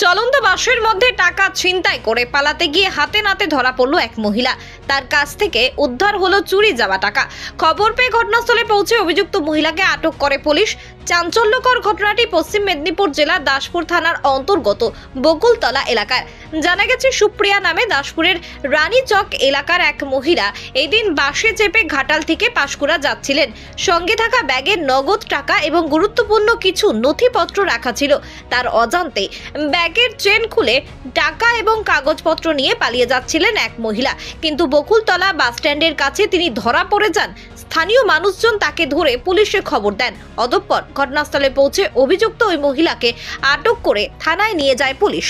চলন্ত বাসের মধ্যে টাকা ছিনতাই করে পালাতে গিয়ে হাতে নাতে ধরা পড়ল এক মহিলা। তার কাছ থেকে উদ্ধার হলো চুরি যাওয়া টাকা। খবর পেয়ে ঘটনাস্থলে পৌঁছে অভিযুক্ত মহিলাকে আটক করে পুলিশ। চাঞ্চল্যকর ঘটনাটি পশ্চিম মেদিনীপুর জেলার দাসপুর থানার অন্তর্গত বকুলতলা এলাকার। জানা গেছে, সুপ্রিয়া নামে দাসপুরের রানীচক এলাকার এক মহিলা এই দিন বাসে চেপে ঘাটাল থেকে পাঁশকুড়া যাচ্ছিলেন। সঙ্গে থাকা ব্যাগে নগদ টাকা এবং গুরুত্বপূর্ণ কিছু নথিপত্র রাখা ছিল। তার অজান্তে ব্যাগের চেন খুলে টাকা এবং কাগজপত্র নিয়ে পালিয়ে যাচ্ছিলেন এক মহিলা। কিন্তু বকুলতলা বাস স্ট্যান্ডের কাছে তিনি ধরা পড়ে যান। স্থানীয় মানুষজন তাকে ধরে পুলিশে খবর দেন। অতঃপর ঘটনাস্থলে পৌঁছে অভিযুক্ত ওই মহিলাকে আটক করে থানায় নিয়ে যায় পুলিশ।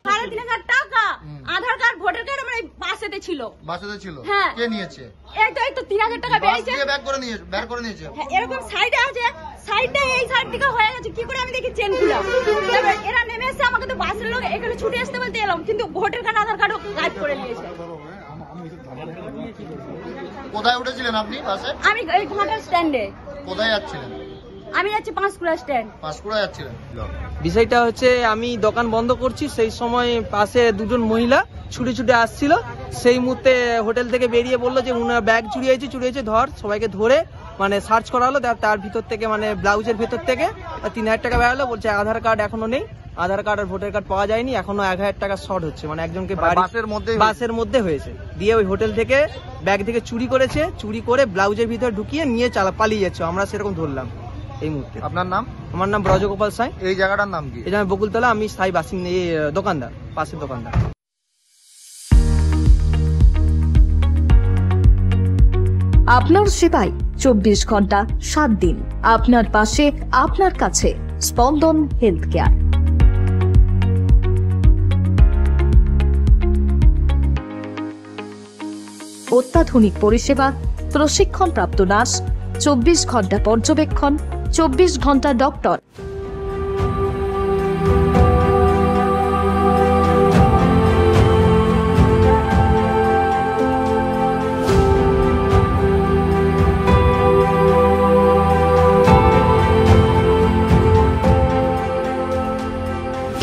3,500 টাকা, আধার কার্ড, ভোটার কার্ড আমার বাসেতে ছিল। বাসেতে ছিল? হ্যাঁ। কে নিয়েছে? এই তো 3,000 টাকা বেরিয়েছে। বাস দিয়ে বের করে নিয়েছে। হ্যাঁ, এরকম সাইডে আছে, সাইডে এই সাইড থেকে হয়ে গেছে। কি করে আমি দেখি চেন খুলা। তারপর এরা নেমে এসে আমাকে তো বাসের লোক এখানে ছুটে আসতে বলতে এলাম, কিন্তু ভোটার কার্ড আধার কার্ডও গায়েব করে নিয়েছে। কোথায় উঠেছিলেন আপনি বাসে? আমি এই ঘাটাল স্ট্যান্ডে। কোথায় যাচ্ছিলেন? আমি যাচ্ছি পাঁশকুড়া স্ট্যান্ড। পাঁশকুড়া যাচ্ছিলেন? বিষয়টা হচ্ছে, আমি দোকান বন্ধ করছি, সেই সময় পাশে দুজন মহিলা ছুটে ছুটে আসছিল। সেই মুহূর্তে হোটেল থেকে বেরিয়ে বললো যে উনার ব্যাগ চুরি হয়েছে, ধর। সবাইকে ধরে মানে সার্চ করা হলো। তার ভিতর থেকে মানে ব্লাউজের ভেতর থেকে 3,000 টাকা বেরোলো। বলছে আধার কার্ড এখনো নেই, আধার কার্ড আর ভোটার কার্ড পাওয়া যায়নি, এখনো 1,000 টাকা শর্ট হচ্ছে। মানে একজনকে বাসের মধ্যে হয়েছে। দিয়ে ওই হোটেল থেকে ব্যাগ থেকে চুরি করেছে, চুরি করে ব্লাউজের ভিতরে ঢুকিয়ে নিয়ে পালিয়ে যাচ্ছে। আমরা সেরকম ধরলাম এই মুহূর্তে। আপনার নাম? আমার নাম ব্রজগোপাল সাঁই। এই জায়গাটার নাম কি? এই যে বকুলতলা, আমি স্থায়ী বাসিন্দা, দোকানদার, পাশের দোকানদার। আপনার সেবায় 24 ঘন্টা 7 দিন। আপনার পাশে, আপনার কাছে। স্পন্দন হেলথ কেয়ার। অত্যাধুনিক পরিষেবা, প্রশিক্ষণপ্রাপ্ত নার্স, 24 ঘন্টা পর্যবেক্ষণ, 24 ঘন্টা doctor.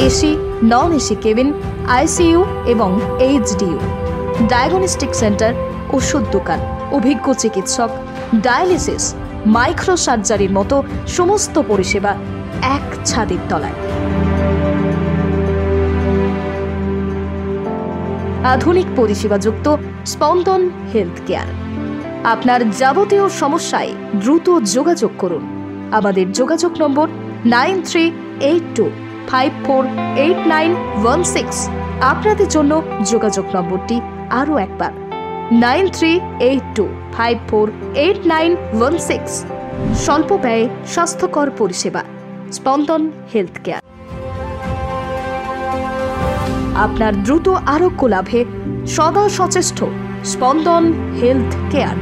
AC, non AC cabin, ICU এবং এইচডিইউ, ডায়াগনস্টিক সেন্টার, ওষুধ দোকান, অভিজ্ঞ চিকিৎসক, ডায়ালিসিস, মাইক্রো সার্জারির মতো সমস্ত পরিষেবা এক ছাদের তলায়। আধুনিক পরিষেবাযুক্ত স্পন্দন হেলথ কেয়ার। আপনার যাবতীয় সমস্যায় দ্রুত যোগাযোগ করুন। আমাদের যোগাযোগ নম্বর 9382548916। আপনাদের জন্য যোগাযোগ নম্বরটি আরও একবার 9382548916। স্বল্প ব্যয়ে স্বাস্থ্যকর পরিষেবা, স্পন্দন হেলথ কেয়ার। আপনার দ্রুত আরোগ্য লাভে সদা সচেষ্ট স্পন্দন হেলথ কেয়ার।